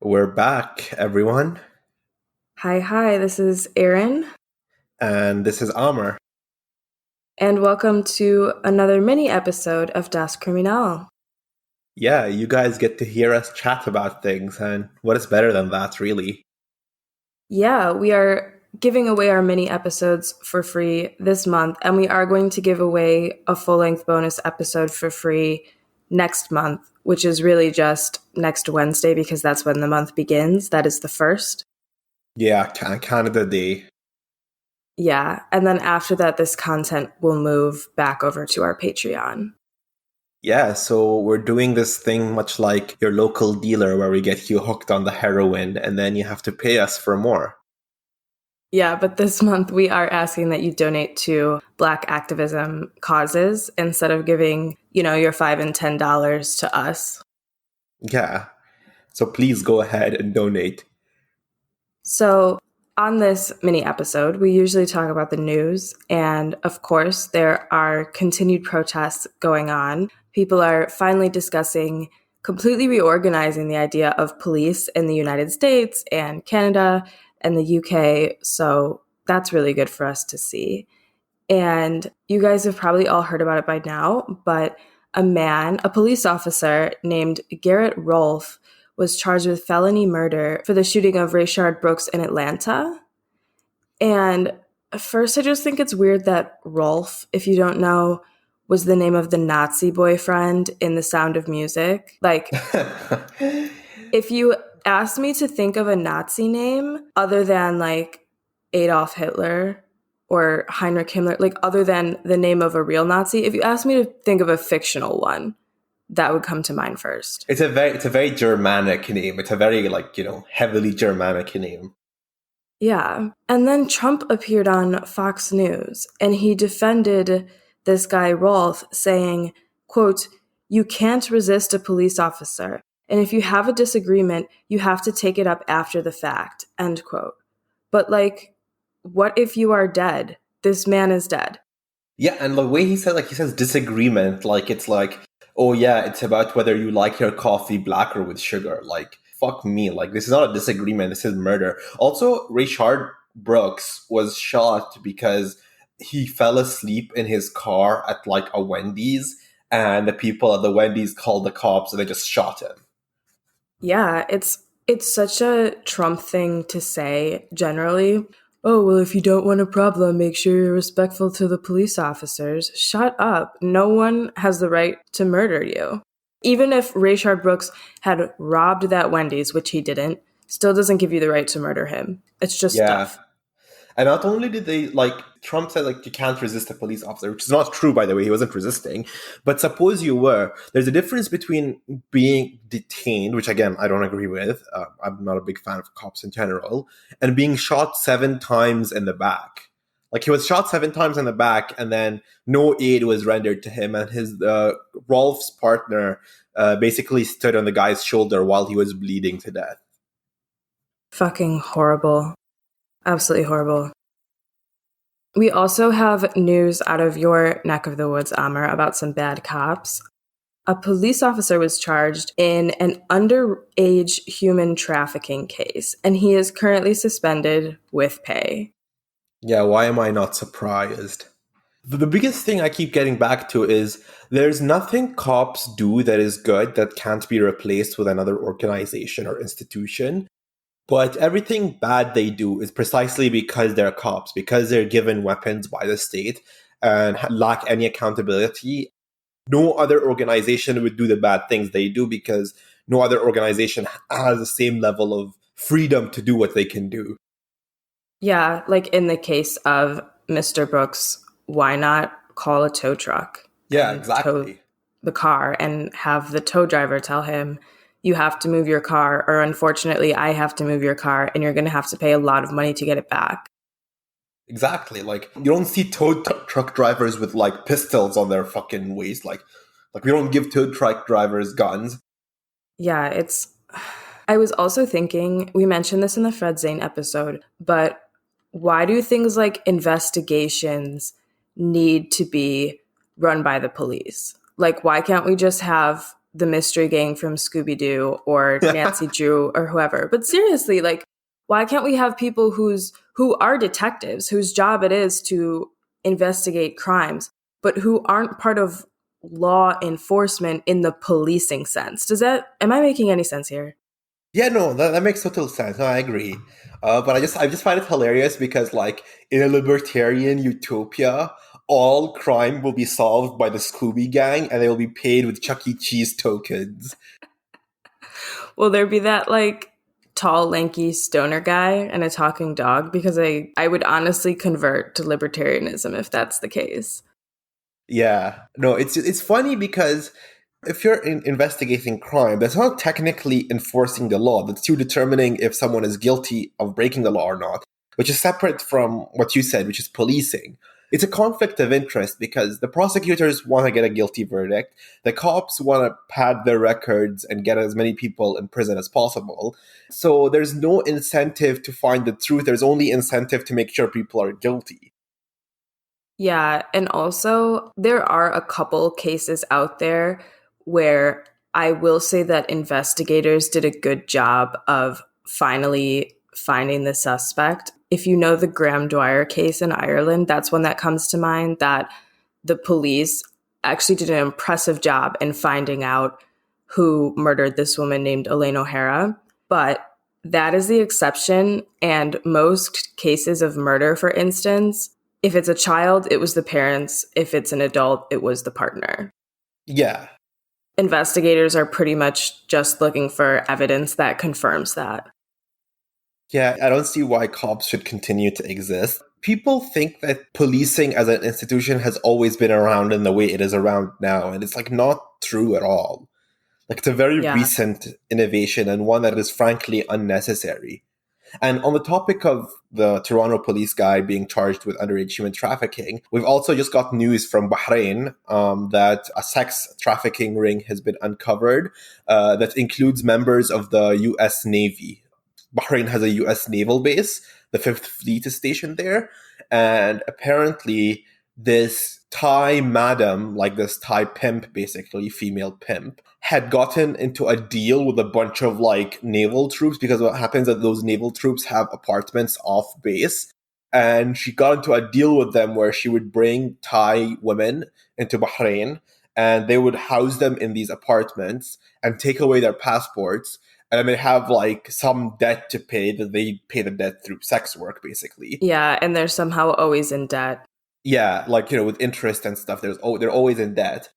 We're back, everyone, Hi, this is Erin, and this is Aamer. and welcome to another mini episode of Das Criminal. Yeah, you guys get to hear us chat about things, and what is better than that, really? Yeah, we are giving away our mini episodes for free this month, and we are going to give away a full length bonus episode for free next month, which is really just next Wednesday because that's when the month begins. That is the first. Yeah, Canada Day. Yeah, and then after that, this content will move back over to our Patreon. Yeah, so we're doing this thing much like your local dealer where we get you hooked on the heroin and then you have to pay us for more. Yeah, but this month we are asking that you donate to Black activism causes instead of giving, your $5 and $10 to us. Yeah, so please go ahead and donate. So, on this mini episode, we usually talk about the news. And of course, there are continued protests going on. People are finally discussing completely reorganizing the idea of police in the United States and Canada and the UK. So, that's really good for us to see. And you guys have probably all heard about it by now, but a police officer named Garrett Rolfe, was charged with felony murder for the shooting of Rayshard Brooks in Atlanta. And at first, I just think it's weird that Rolfe, if you don't know, was the name of the Nazi boyfriend in The Sound of Music. Like, if you asked me to think of a Nazi name other than like Adolf Hitler or Heinrich Himmler, like other than the name of a real Nazi, if you asked me to think of a fictional one, that would come to mind first. It's a very Germanic name. It's a very heavily Germanic name. Yeah. And then Trump appeared on Fox News and he defended this guy, Rolfe, saying, quote, "You can't resist a police officer. And if you have a disagreement, you have to take it up after the fact," end quote. But like, what if you are dead? This man is dead. Yeah, and the way he says disagreement, like it's like, oh yeah, it's about whether you like your coffee black or with sugar. Like, fuck me. Like, this is not a disagreement, this is murder. Also, Rayshard Brooks was shot because he fell asleep in his car at like a Wendy's, and the people at the Wendy's called the cops and they just shot him. Yeah, it's such a Trump thing to say generally. Oh, well, if you don't want a problem, make sure you're respectful to the police officers. Shut up. No one has the right to murder you. Even if Rayshard Brooks had robbed that Wendy's, which he didn't, still doesn't give you the right to murder him. It's just Yeah. stuff. And not only did they, like, Trump said, like, you can't resist a police officer, which is not true, by the way. He wasn't resisting. But suppose you were. There's a difference between being detained, which, again, I don't agree with. I'm not a big fan of cops in general, and being shot 7 times in the back. Like, he was shot 7 times in the back, and then no aid was rendered to him. And his Rolf's partner basically stood on the guy's shoulder while he was bleeding to death. Fucking horrible. Absolutely horrible. We also have news out of your neck of the woods, Aamer, about some bad cops. A police officer was charged in an underage human trafficking case, and he is currently suspended with pay. Yeah, why am I not surprised? The biggest thing I keep getting back to is there's nothing cops do that is good that can't be replaced with another organization or institution. But everything bad they do is precisely because they're cops, because they're given weapons by the state and lack any accountability. No other organization would do the bad things they do because no other organization has the same level of freedom to do what they can do. Yeah, like in the case of Mr. Brooks, why not call a tow truck Yeah, and tow exactly. the car and have the tow driver tell him, you have to move your car, or unfortunately, I have to move your car, and you're going to have to pay a lot of money to get it back. Exactly. Like, you don't see truck drivers with like pistols on their fucking waist. Like we don't give tow truck drivers guns. Yeah, I was also thinking, we mentioned this in the Fred Zane episode, but why do things like investigations need to be run by the police? Like, why can't we just have the mystery gang from Scooby-Doo or Nancy Drew or whoever. But seriously, like, why can't we have people who are detectives, whose job it is to investigate crimes, but who aren't part of law enforcement in the policing sense? Am I making any sense here? Yeah, no, that makes total sense. No, I agree. But I just find it hilarious because, like, in a libertarian utopia, all crime will be solved by the Scooby Gang, and they will be paid with Chuck E. Cheese tokens. Will there be that like tall, lanky stoner guy and a talking dog? Because I would honestly convert to libertarianism if that's the case. Yeah, no, it's funny because if you're investigating crime, that's not technically enforcing the law. That's you determining if someone is guilty of breaking the law or not, which is separate from what you said, which is policing. It's a conflict of interest because the prosecutors want to get a guilty verdict. The cops want to pad their records and get as many people in prison as possible. So there's no incentive to find the truth. There's only incentive to make sure people are guilty. Yeah. And also, there are a couple cases out there where I will say that investigators did a good job of finally finding the suspect. If you know the Graham Dwyer case in Ireland, that's one that comes to mind, that the police actually did an impressive job in finding out who murdered this woman named Elaine O'Hara. But that is the exception. And most cases of murder, for instance, if it's a child, it was the parents. If it's an adult, it was the partner. Yeah. Investigators are pretty much just looking for evidence that confirms that. Yeah, I don't see why cops should continue to exist. People think that policing as an institution has always been around in the way it is around now, and it's like not true at all. Like it's a very Yeah. recent innovation and one that is frankly unnecessary. And on the topic of the Toronto police guy being charged with underage human trafficking, we've also just got news from Bahrain that a sex trafficking ring has been uncovered that includes members of the U.S. Navy. Bahrain has a U.S. naval base. The Fifth Fleet is stationed there. And apparently, this Thai madam, like this Thai pimp, basically, female pimp, had gotten into a deal with a bunch of like naval troops because what happens is that those naval troops have apartments off base. And she got into a deal with them where she would bring Thai women into Bahrain and they would house them in these apartments and take away their passports and they have like some debt to pay that they pay the debt through sex work basically. Yeah, and they're somehow always in debt. Yeah, like with interest and stuff they're always in debt.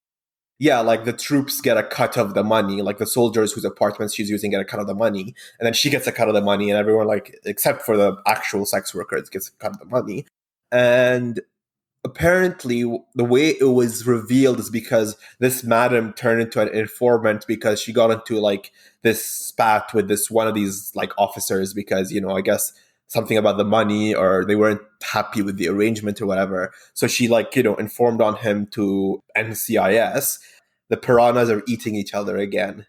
Yeah, like the troops get a cut of the money, like the soldiers whose apartments she's using get a cut of the money, and then she gets a cut of the money, and everyone, like, except for the actual sex workers, gets a cut of the money. And apparently the way it was revealed is because this madam turned into an informant because she got into like this spat with this one of these like officers because I guess something about the money or they weren't happy with the arrangement or whatever, so she like informed on him to NCIS. The piranhas are eating each other again.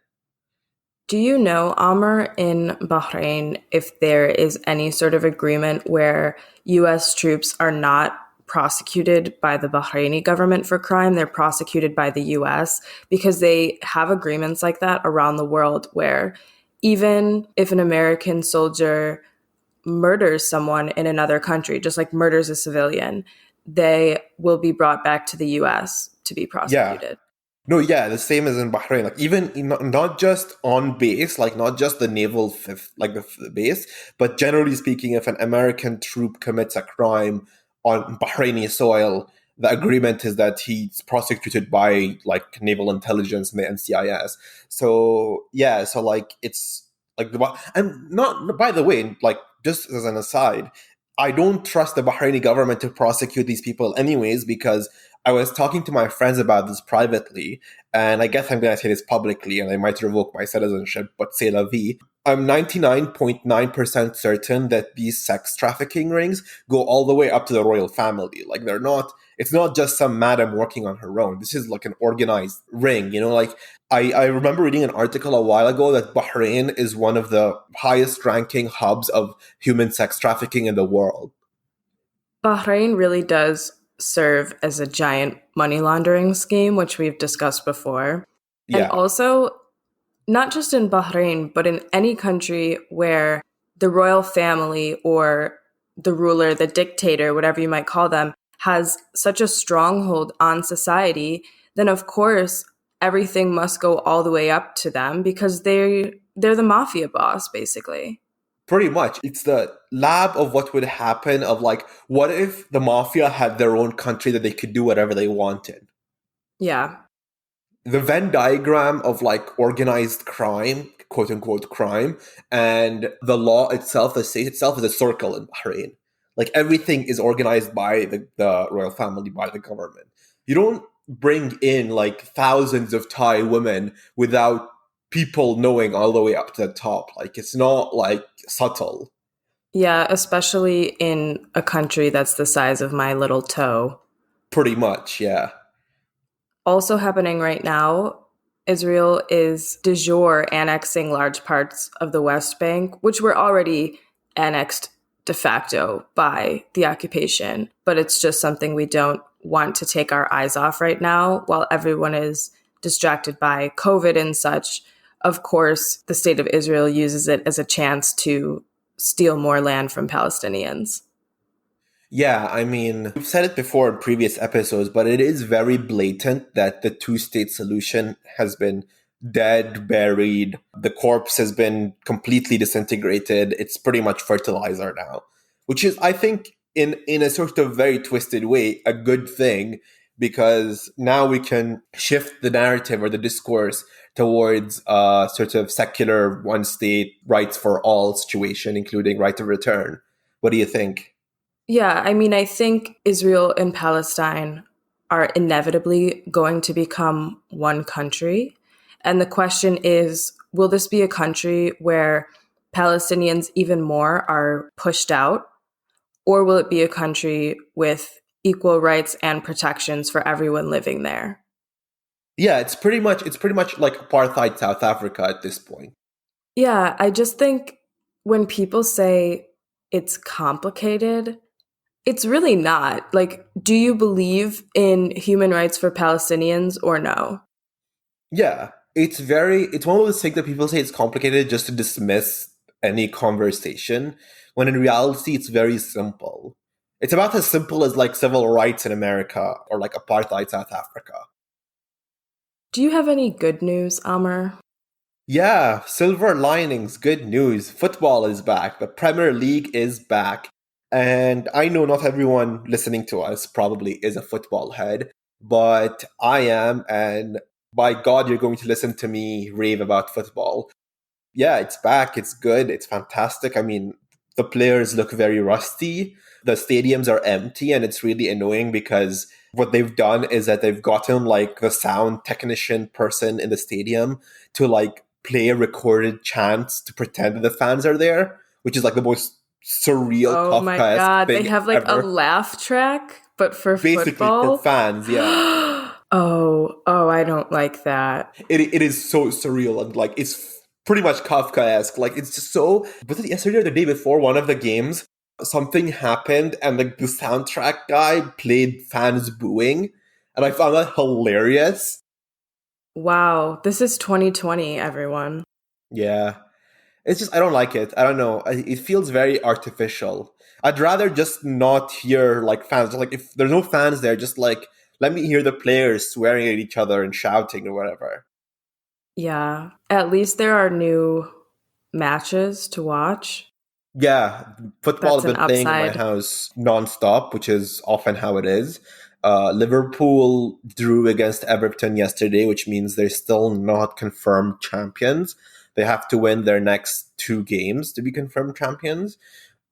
Do you know, Aamer, in Bahrain, if there is any sort of agreement where US troops are not prosecuted by the Bahraini government for crime, they're prosecuted by the US? Because they have agreements like that around the world where even if an American soldier murders someone in another country, just like murders a civilian, they will be brought back to the US to be Yeah. prosecuted. No, yeah, the same as in Bahrain. Like even not just on base, like not just the naval fifth, like the base, but generally speaking, if an American troop commits a crime on Bahraini soil, the agreement is that he's prosecuted by like naval intelligence and the NCIS. So yeah, so like it's like and not by the way, like just as an aside, I don't trust the Bahraini government to prosecute these people anyways because I was talking to my friends about this privately, and I guess I'm going to say this publicly, and I might revoke my citizenship, but c'est la vie. I'm 99.9% certain that these sex trafficking rings go all the way up to the royal family. Like, it's not just some madam working on her own. This is like an organized ring, like I remember reading an article a while ago that Bahrain is one of the highest ranking hubs of human sex trafficking in the world. Bahrain really does serve as a giant money laundering scheme, which we've discussed before. And Yeah, also, not just in Bahrain, but in any country where the royal family or the ruler, the dictator, whatever you might call them, has such a stronghold on society, then of course everything must go all the way up to them because they're the mafia boss, basically. pretty much. It's the lab of what would happen of like, what if the mafia had their own country that they could do whatever they wanted? Yeah. The Venn diagram of like organized crime, quote unquote crime, and the law itself, the state itself, is a circle in Bahrain. Like everything is organized by the royal family, by the government. You don't bring in like thousands of Thai women without people knowing all the way up to the top. Like it's not like subtle. Yeah, especially in a country that's the size of my little toe. Pretty much, yeah. Also happening right now, Israel is de jure annexing large parts of the West Bank, which were already annexed de facto by the occupation. But it's just something we don't want to take our eyes off right now while everyone is distracted by COVID and such. Of course, the state of Israel uses it as a chance to steal more land from Palestinians. Yeah, I mean, we've said it before in previous episodes, but it is very blatant that the two-state solution has been dead, buried. The corpse has been completely disintegrated. It's pretty much fertilizer now, which is, I think, in a sort of very twisted way, a good thing because now we can shift the narrative or the discourse towards a sort of secular one-state rights for all situation, including right of return. What do you think? Yeah, I mean, I think Israel and Palestine are inevitably going to become one country. And the question is, will this be a country where Palestinians even more are pushed out? Or will it be a country with equal rights and protections for everyone living there? Yeah, it's pretty much like apartheid South Africa at this point. Yeah, I just think when people say it's complicated, it's really not. Like, do you believe in human rights for Palestinians or no? Yeah, it's one of those things that people say it's complicated just to dismiss any conversation, when in reality it's very simple. It's about as simple as like civil rights in America or like apartheid South Africa. Do you have any good news, Aamer? Yeah, silver linings, good news. Football is back. The Premier League is back. And I know not everyone listening to us probably is a football head, but I am. And by God, you're going to listen to me rave about football. Yeah, it's back. It's good. It's fantastic. I mean, the players look very rusty. The stadiums are empty, and it's really annoying because what they've done is that they've gotten like the sound technician person in the stadium to like play recorded chants to pretend that the fans are there, which is like the most surreal Oh my Kafkaesque God, they thing have like a ever. laugh track, but for Basically, for football? fans, yeah. Oh, I don't like that. It is so surreal and like it's pretty much Kafkaesque. Like it's just so. Was it yesterday or the day before one of the games? Something happened and like the soundtrack guy played fans booing, and I found that hilarious. Wow, this is 2020, everyone. Yeah, it's just I don't like it. I don't know. It feels very artificial. I'd rather just not hear like fans. Like if there's no fans there, just like let me hear the players swearing at each other and shouting or whatever. Yeah, at least there are new matches to watch. Yeah, football That's has an been playing in my upside. house nonstop, which is often how it is. Liverpool drew against Everton yesterday, which means they're still not confirmed champions. They have to win their next two games to be confirmed champions.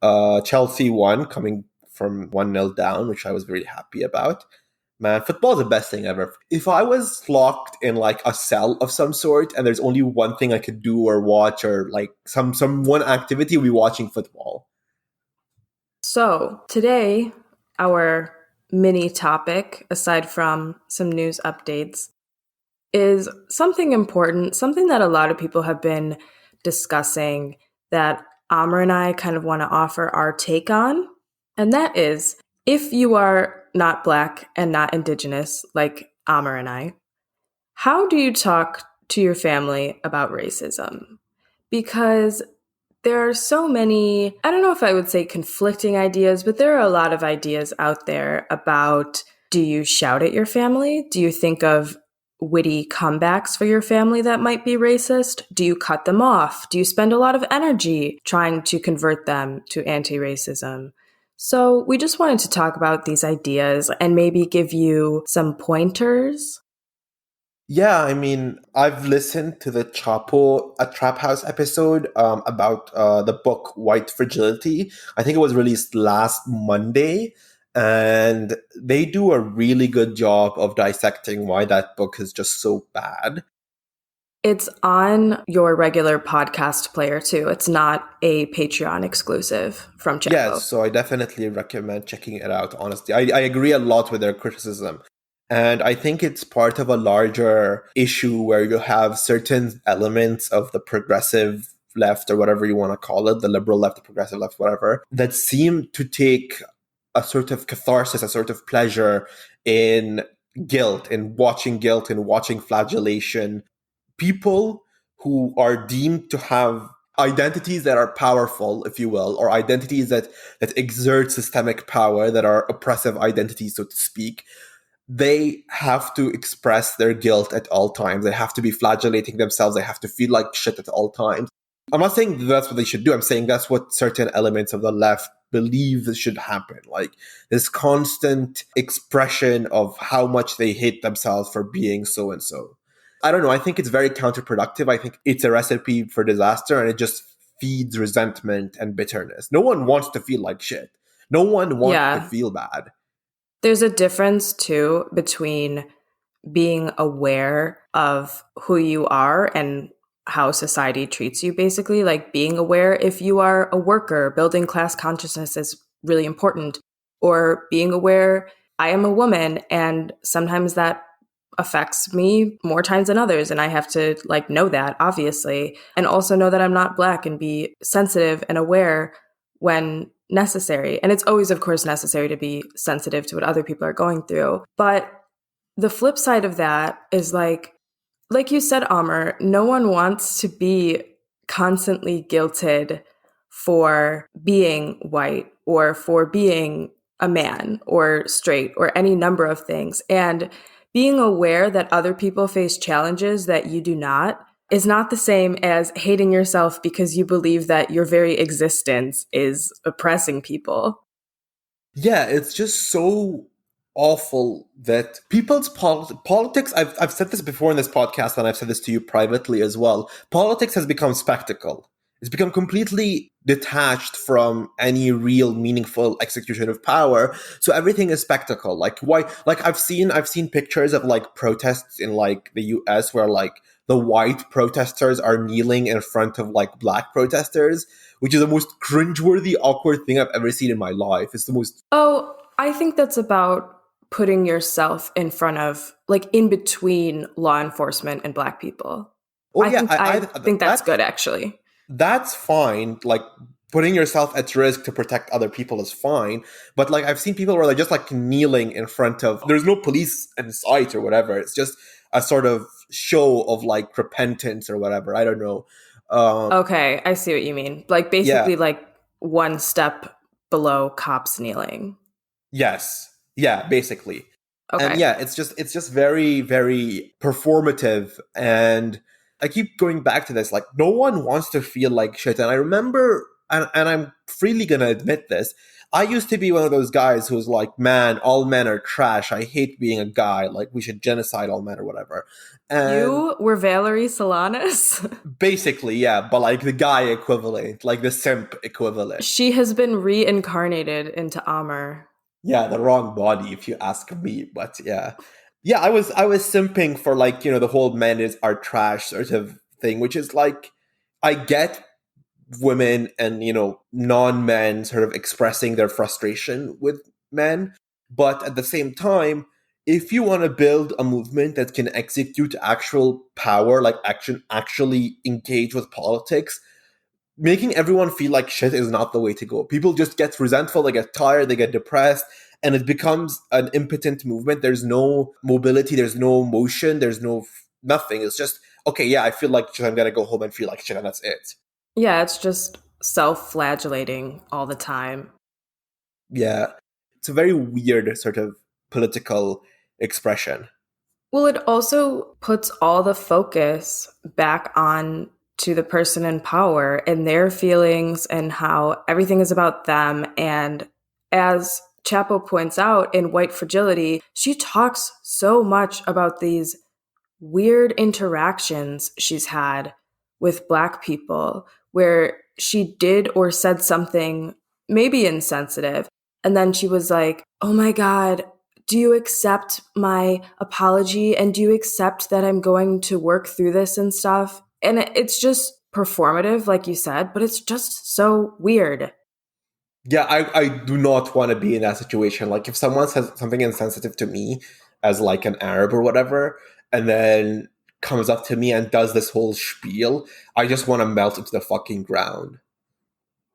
Chelsea won, coming from 1-0 down, which I was very happy about. Man, football is the best thing ever. If I was locked in like a cell of some sort and there's only one thing I could do or watch or like some one activity, we'd be watching football. So, today, our mini topic, aside from some news updates, is something important, something that a lot of people have been discussing that Amr and I kind of want to offer our take on. And that is if you are not Black and not Indigenous, like Amr and I, How do you talk to your family about racism? Because there are so many, I don't know if I would say conflicting ideas, but there are a lot of ideas out there about, do you shout at your family? Do you think of witty comebacks for your family that might be racist? Do you cut them off? Do you spend a lot of energy trying to convert them to anti-racism? So we just wanted to talk about these ideas and maybe give you some pointers. Yeah, I mean, I've listened to the Chapo, a Trap House episode about the book White Fragility. I think it was released last Monday, and they do a really good job of dissecting why that book is just so bad. It's on your regular podcast player too. It's not a Patreon exclusive from Yes, Chapo. so I definitely recommend checking it out, honestly. I agree a lot with their criticism. And I think it's part of a larger issue where you have certain elements of the progressive left, or whatever you want to call it, the liberal left, the progressive left, whatever, that seem to take a sort of catharsis, a sort of pleasure in guilt, in watching flagellation. People who are deemed to have identities that are powerful, if you will, or identities that exert systemic power, that are oppressive identities, so to speak, they have to express their guilt at all times. They have to be flagellating themselves. They have to feel like shit at all times. I'm not saying that's what they should do. I'm saying that's what certain elements of the left believe that should happen. Like this constant expression of how much they hate themselves for being so and so. I don't know. I think it's very counterproductive. I think it's a recipe for disaster, and it just feeds resentment and bitterness. No one wants to feel like shit. No one wants to Yeah. feel bad. There's a difference too between being aware of who you are and how society treats you, basically. Like being aware if you are a worker, building class consciousness is really important, or being aware I am a woman and sometimes that affects me more times than others, and I have to like know that, obviously, and also know that I'm not black and be sensitive and aware when necessary. And it's always, of course, necessary to be sensitive to what other people are going through. But the flip side of that is like you said, Aamer, no one wants to be constantly guilted for being white or for being a man or straight or any number of things. And being aware that other people face challenges that you do not is not the same as hating yourself because you believe that your very existence is oppressing people. Yeah, it's just so awful that people's politics. I've said this before in this podcast, and I've said this to you privately as well. Politics has become spectacle. It's become completely detached from any real meaningful execution of power. So everything is spectacle. Like why? Like I've seen pictures of like protests in like the U.S. where like the white protesters are kneeling in front of like black protesters, which is the most cringeworthy, awkward thing I've ever seen in my life. It's the most. Oh, I think that's about putting yourself in front of, like, in between law enforcement and black people. Oh I yeah, think I think that's that's good, actually. that's fine. Like putting yourself at risk to protect other people is fine. But like I've seen people where they're just like kneeling in front of. There's no police in sight or whatever. It's just a sort of show of like repentance or whatever. I don't know. Okay, I see what you mean. Like Yeah. basically like one step below cops kneeling. Yes. Yeah. Basically. And Okay. yeah, it's just very, very performative. And I keep going back to this. Like no one wants to feel like shit. And I remember, and I'm freely gonna admit this, I used to be one of those guys who's like, man, all men are trash. I hate being a guy. Like we should genocide all men or whatever. And You were Valerie Solanas? basically, yeah, but like the guy equivalent, like the simp equivalent. She has been reincarnated into Aamer. Yeah, the wrong body if you ask me, but yeah. Yeah, I was simping for like, the whole men are trash sort of thing, which is like I get women and, non-men sort of expressing their frustration with men, but at the same time, if you want to build a movement that can execute actual power, like actually engage with politics, making everyone feel like shit is not the way to go. People just get resentful, they get tired, they get depressed, and it becomes an impotent movement. There's no mobility, there's no motion, there's no nothing. It's just, okay, yeah, I feel like shit, I'm gonna go home and feel like shit, and that's it. Yeah, it's just self-flagellating all the time. Yeah. It's a very weird sort of political expression. Well, it also puts all the focus back on to the person in power and their feelings and how everything is about them. And as Chapo points out in White Fragility, she talks so much about these weird interactions she's had with Black people where she did or said something maybe insensitive. And then she was like, oh my God, do you accept my apology? And do you accept that I'm going to work through this and stuff? And it's just performative, like you said, but it's just so weird. Yeah, I do not want to be in that situation. Like, if someone says something insensitive to me as like an Arab or whatever, and then comes up to me and does this whole spiel, I just want to melt into the fucking ground.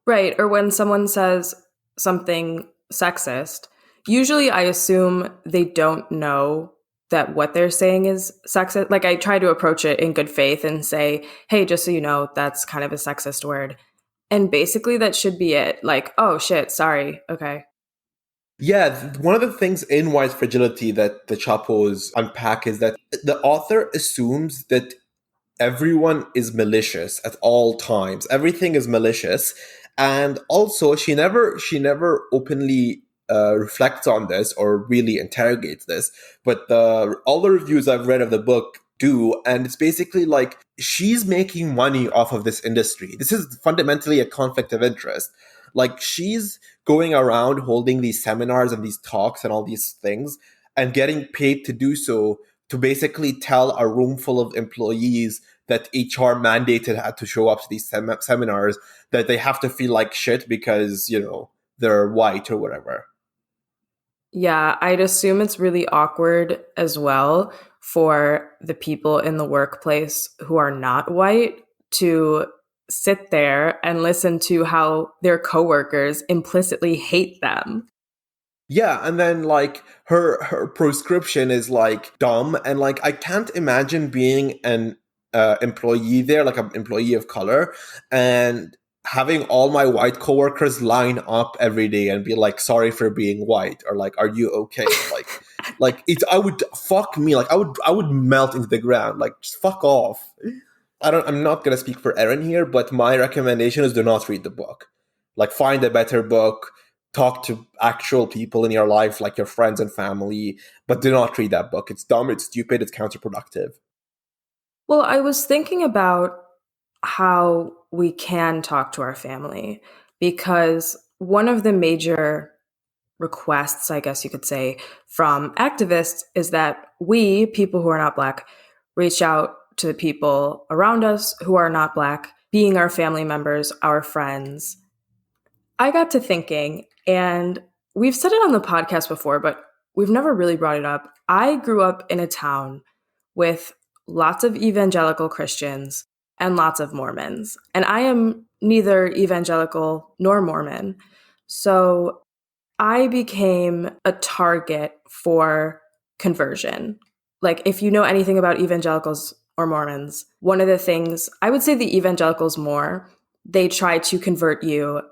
Right. Or when someone says something sexist, usually I assume they don't know that what they're saying is sexist. Like I try to approach it in good faith and say, hey, just so you know, that's kind of a sexist word. And basically that should be it. Like, oh shit, sorry. Okay. Yeah, one of the things in White Fragility that the Chapos unpack is that the author assumes that everyone is malicious at all times. Everything is malicious, and also she never openly reflects on this or really interrogates this. But all the reviews I've read of the book do, and it's basically like she's making money off of this industry. This is fundamentally a conflict of interest. Like, she's going around holding these seminars and these talks and all these things and getting paid to do so, to basically tell a room full of employees that HR mandated had to show up to these seminars that they have to feel like shit because, they're white or whatever. Yeah, I'd assume it's really awkward as well for the people in the workplace who are not white to sit there and listen to how their coworkers implicitly hate them. Yeah, and then like her prescription is like dumb, and like I can't imagine being an employee there, like an employee of color, and having all my white coworkers line up every day and be like, "Sorry for being white," or like, "Are you okay?" Like it. I would fuck me. Like I would melt into the ground. Like, just fuck off. I'm not gonna speak for Erin here, but my recommendation is do not read the book. Like, find a better book, talk to actual people in your life, like your friends and family, but do not read that book. It's dumb, it's stupid, it's counterproductive. Well, I was thinking about how we can talk to our family because one of the major requests, I guess you could say, from activists is that we, people who are not Black, reach out to the people around us who are not Black, being our family members, our friends. I got to thinking, and we've said it on the podcast before, but we've never really brought it up. I grew up in a town with lots of evangelical Christians and lots of Mormons, and I am neither evangelical nor Mormon. So I became a target for conversion. Like, if you know anything about evangelicals or Mormons, one of the things, I would say the evangelicals more, they try to convert you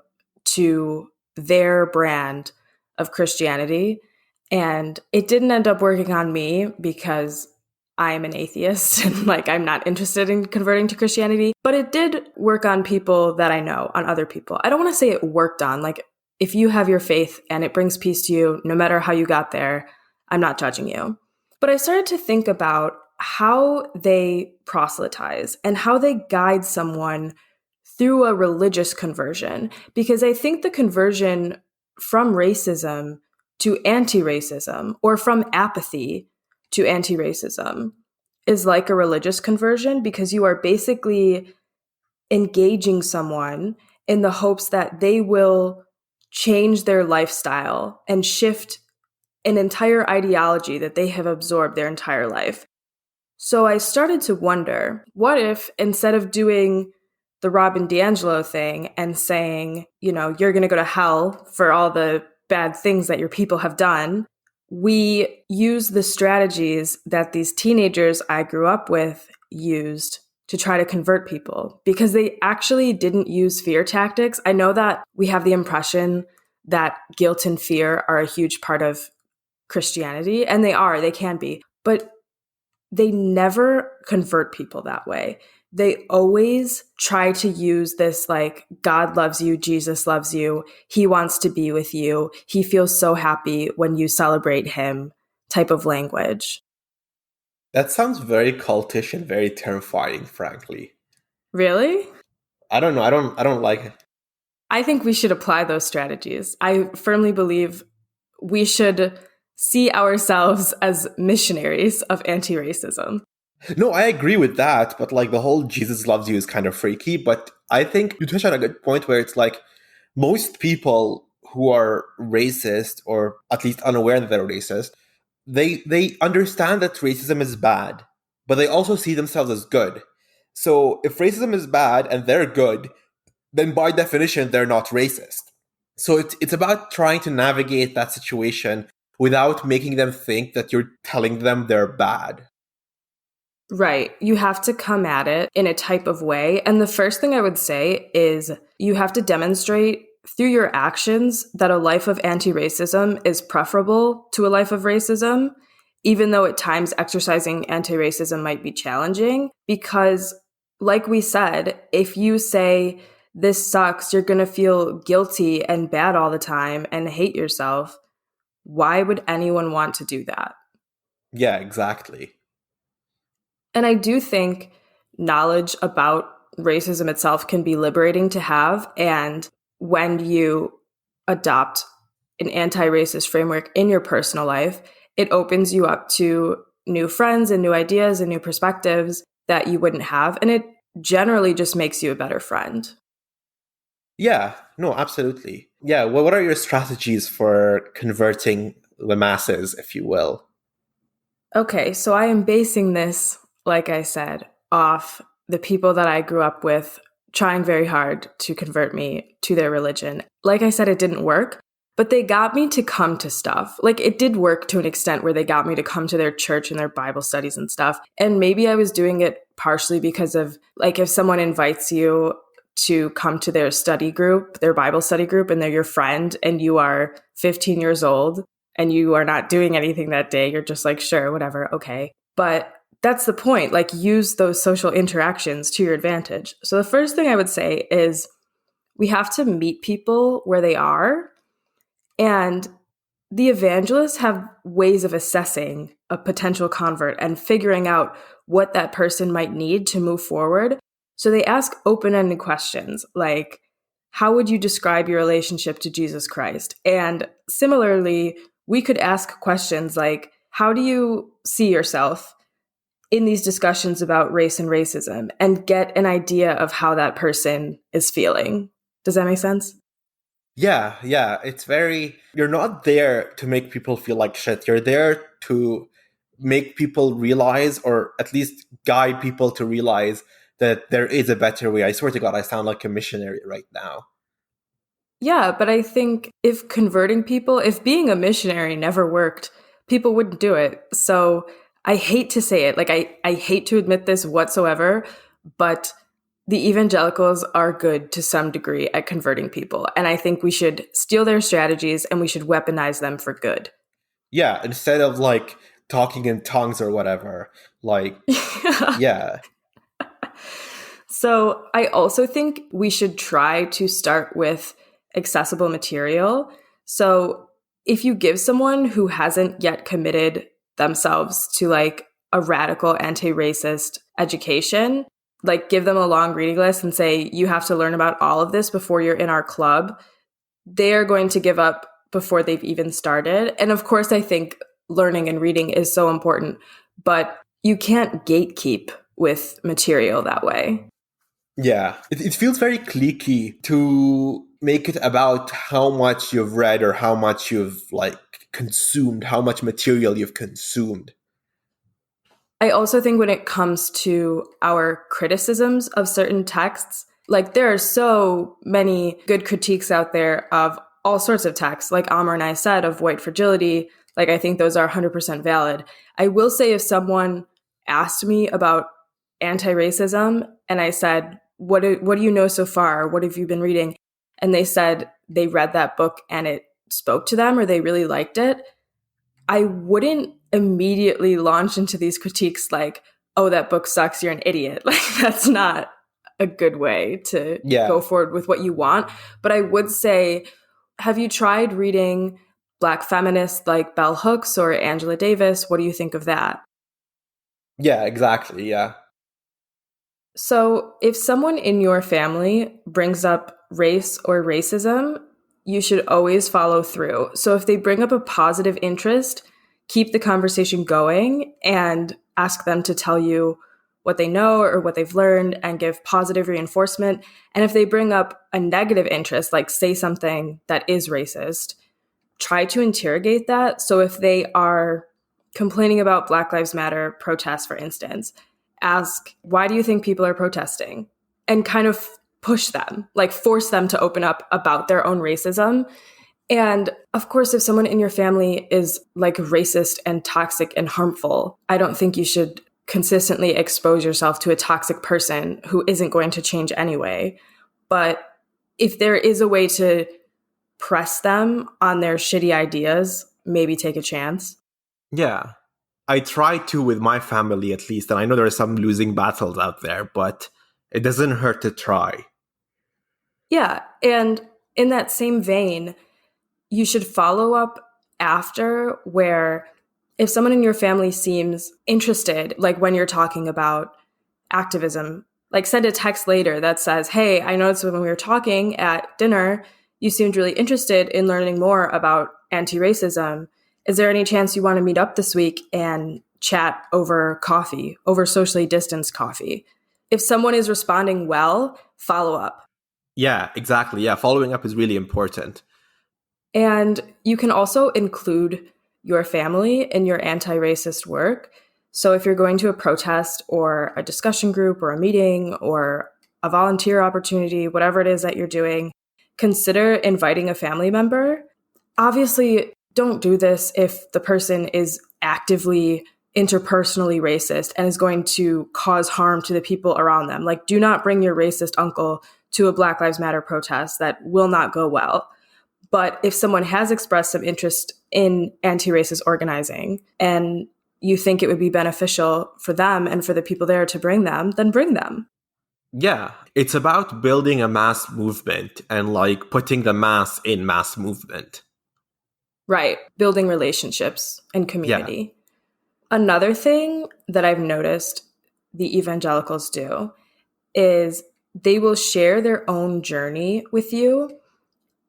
to their brand of Christianity. And it didn't end up working on me because I'm an atheist and like I'm not interested in converting to Christianity, but it did work on people that I know, on other people. I don't want to say it worked on, like, if you have your faith and it brings peace to you, no matter how you got there, I'm not judging you. But I started to think about how they proselytize and how they guide someone through a religious conversion. Because I think the conversion from racism to anti-racism or from apathy to anti-racism is like a religious conversion because you are basically engaging someone in the hopes that they will change their lifestyle and shift an entire ideology that they have absorbed their entire life. So I started to wonder, what if instead of doing the Robin DiAngelo thing and saying, you're going to go to hell for all the bad things that your people have done, we use the strategies that these teenagers I grew up with used to try to convert people, because they actually didn't use fear tactics. I know that we have the impression that guilt and fear are a huge part of Christianity, and they can be, but they never convert people that way. They always try to use this like, God loves you, Jesus loves you, he wants to be with you, he feels so happy when you celebrate him type of language. That sounds very cultish and very terrifying, frankly. Really? I don't know. I don't like it. I think we should apply those strategies. I firmly believe we should see ourselves as missionaries of anti-racism. No, I agree with that, but like the whole Jesus loves you is kind of freaky. But I think you touched on a good point where it's like most people who are racist, or at least unaware that they're racist, they understand that racism is bad, but they also see themselves as good. So if racism is bad and they're good, then by definition they're not racist. So it's about trying to navigate that situation without making them think that you're telling them they're bad. Right. You have to come at it in a type of way. And the first thing I would say is you have to demonstrate through your actions that a life of anti-racism is preferable to a life of racism, even though at times exercising anti-racism might be challenging. Because, like we said, if you say, this sucks, you're going to feel guilty and bad all the time and hate yourself, why would anyone want to do that? Yeah, exactly. And I do think knowledge about racism itself can be liberating to have. And when you adopt an anti-racist framework in your personal life, it opens you up to new friends and new ideas and new perspectives that you wouldn't have. And it generally just makes you a better friend. Yeah, no, absolutely. Yeah, well, what are your strategies for converting the masses, if you will? Okay, so I am basing this, like I said, off the people that I grew up with trying very hard to convert me to their religion. Like I said, it didn't work, but they got me to come to stuff. Like it did work to an extent where they got me to come to their church and their Bible studies and stuff. And maybe I was doing it partially because of like if someone invites you to come to their study group, their Bible study group, and they're your friend and you are 15 years old and you are not doing anything that day, you're just like, sure, whatever, okay. But that's the point. Like, use those social interactions to your advantage. So the first thing I would say is we have to meet people where they are. And the evangelists have ways of assessing a potential convert and figuring out what that person might need to move forward. So they ask open-ended questions like, how would you describe your relationship to Jesus Christ? And similarly, we could ask questions like, how do you see yourself in these discussions about race and racism, and get an idea of how that person is feeling? Does that make sense? Yeah, it's very, you're not there to make people feel like shit. You're there to make people realize, or at least guide people to realize that there is a better way. I swear to God, I sound like a missionary right now. Yeah, but I think if converting people, if being a missionary never worked, people wouldn't do it. So I hate to say it, like I hate to admit this whatsoever, but the evangelicals are good to some degree at converting people. And I think we should steal their strategies and we should weaponize them for good. Yeah, instead of like talking in tongues or whatever. Like, yeah. So I also think we should try to start with accessible material. So if you give someone who hasn't yet committed themselves to like a radical anti-racist education, like give them a long reading list and say, you have to learn about all of this before you're in our club, they are going to give up before they've even started. And of course, I think learning and reading is so important, but you can't gatekeep with material that way. Yeah, it feels very cliquey to make it about how much you've read or how much you've like consumed, how much material you've consumed. I also think when it comes to our criticisms of certain texts, like there are so many good critiques out there of all sorts of texts, like Aamer and I said, of white fragility, Like, I think those are 100% valid. I will say, if someone asked me about anti-racism and I said, what do you know so far? What have you been reading? And they said they read that book and it spoke to them or they really liked it, I wouldn't immediately launch into these critiques like, oh, that book sucks, you're an idiot. Like, that's not a good way to go Yeah. forward with what you want. But I would say, have you tried reading Black feminists like Bell Hooks or Angela Davis? What do you think of that? Yeah, exactly. Yeah. So, if someone in your family brings up race or racism, you should always follow through. So, if they bring up a positive interest, keep the conversation going and ask them to tell you what they know or what they've learned and give positive reinforcement. And if they bring up a negative interest, like say something that is racist, try to interrogate that. So, if they are complaining about Black Lives Matter protests, for instance, ask, why do you think people are protesting? And kind of push them, like force them to open up about their own racism. And of course, if someone in your family is like racist and toxic and harmful, I don't think you should consistently expose yourself to a toxic person who isn't going to change anyway. But if there is a way to press them on their shitty ideas, maybe take a chance. Yeah. I try to with my family at least, and I know there are some losing battles out there, but it doesn't hurt to try. Yeah. And in that same vein, you should follow up after, where if someone in your family seems interested, like when you're talking about activism, like send a text later that says, hey, I noticed when we were talking at dinner, you seemed really interested in learning more about anti-racism. Is there any chance you want to meet up this week and chat over coffee, over socially distanced coffee? If someone is responding well, follow up. Yeah, exactly. Yeah, following up is really important. And you can also include your family in your anti-racist work. So if you're going to a protest or a discussion group or a meeting or a volunteer opportunity, whatever it is that you're doing, consider inviting a family member. Obviously, don't do this if the person is actively interpersonally racist and is going to cause harm to the people around them. Like, do not bring your racist uncle to a Black Lives Matter protest. That will not go well. But if someone has expressed some interest in anti-racist organizing and you think it would be beneficial for them and for the people there to bring them, then bring them. Yeah, it's about building a mass movement and like putting the mass in mass movement. Right. Building relationships and Yeah. community. Another thing that I've noticed the evangelicals do is they will share their own journey with you.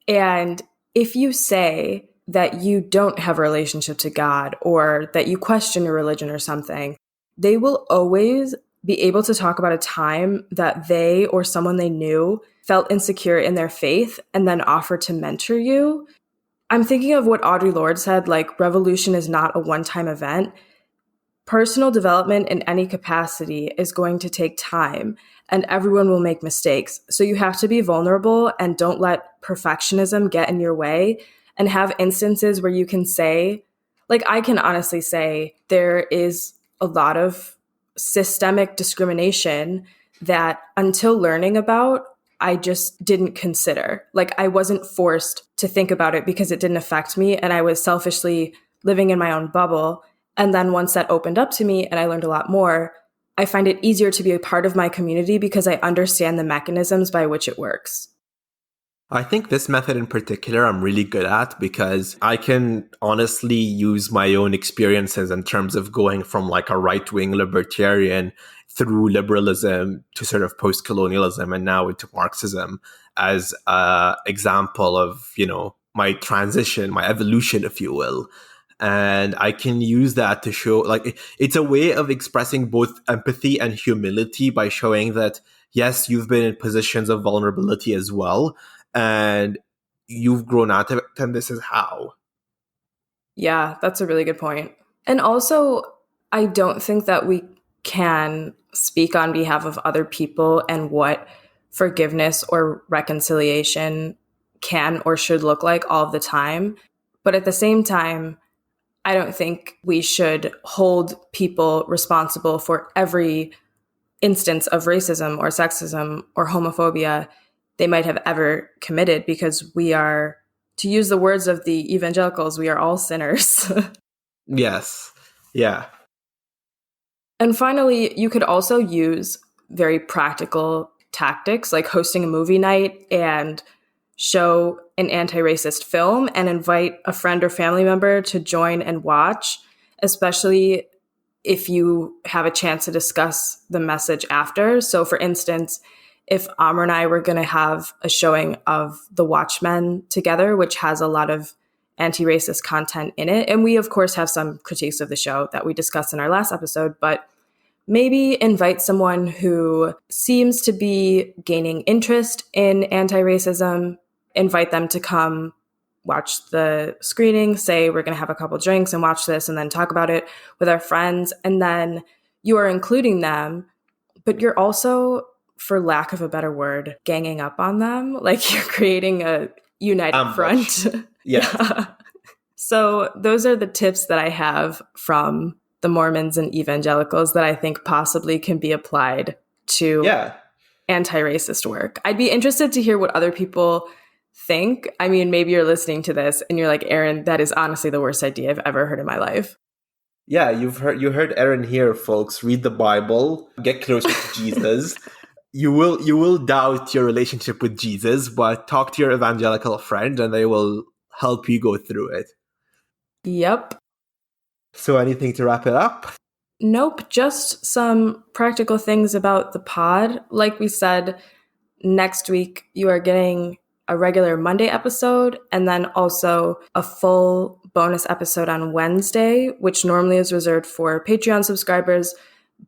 And if you say that you don't have a relationship to God or that you question your religion or something, they will always be able to talk about a time that they or someone they knew felt insecure in their faith and then offer to mentor you. I'm thinking of what Audre Lorde said, like, revolution is not a one-time event. Personal development in any capacity is going to take time, and everyone will make mistakes. So you have to be vulnerable and don't let perfectionism get in your way, and have instances where you can say, like, I can honestly say there is a lot of systemic discrimination that until learning about, I just didn't consider. Like, I wasn't forced to think about it because it didn't affect me, and I was selfishly living in my own bubble. And then once that opened up to me and I learned a lot more, I find it easier to be a part of my community because I understand the mechanisms by which it works. I think this method in particular I'm really good at because I can honestly use my own experiences in terms of going from like a right-wing libertarian through liberalism to sort of post-colonialism and now into Marxism as an example of, you know, my transition, my evolution, if you will. And I can use that to show, like, it's a way of expressing both empathy and humility by showing that, yes, you've been in positions of vulnerability as well, and you've grown out of it, and this is how. Yeah, that's a really good point. And also, I don't think that we can speak on behalf of other people and what forgiveness or reconciliation can or should look like all the time. But at the same time, I don't think we should hold people responsible for every instance of racism or sexism or homophobia they might have ever committed, because we are, to use the words of the evangelicals, we are all sinners. Yes. Yeah. And finally, you could also use very practical tactics like hosting a movie night and show an anti-racist film and invite a friend or family member to join and watch, especially if you have a chance to discuss the message after. So for instance, if Aamer and I were going to have a showing of The Watchmen together, which has a lot of anti-racist content in it, and we of course have some critiques of the show that we discussed in our last episode, but maybe invite someone who seems to be gaining interest in anti-racism, invite them to come watch the screening, say we're going to have a couple drinks and watch this and then talk about it with our friends. And then you are including them, but you're also, for lack of a better word, ganging up on them. Like you're creating a united front. Yeah. So those are the tips that I have from the Mormons and evangelicals that I think possibly can be applied to anti-racist work. I'd be interested to hear what other people think. I mean, maybe you're listening to this and you're like, Erin, that is honestly the worst idea I've ever heard in my life. Yeah, you heard Erin here, folks. Read the Bible, get closer to Jesus. You will doubt your relationship with Jesus, but talk to your evangelical friend and they will help you go through it. Yep. So anything to wrap it up? Nope, just some practical things about the pod. Like we said, next week you are getting a regular Monday episode and then also a full bonus episode on Wednesday, which normally is reserved for Patreon subscribers,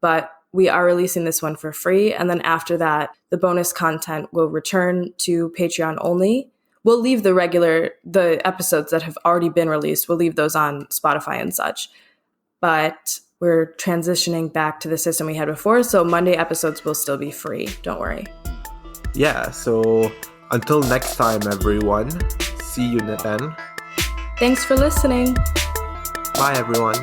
but we are releasing this one for free. And then after that, the bonus content will return to Patreon only. We'll leave the episodes that have already been released, we'll leave those on Spotify and such. But we're transitioning back to the system we had before, so Monday episodes will still be free. Don't worry. Yeah, so until next time, everyone. See you then. Thanks for listening. Bye, everyone.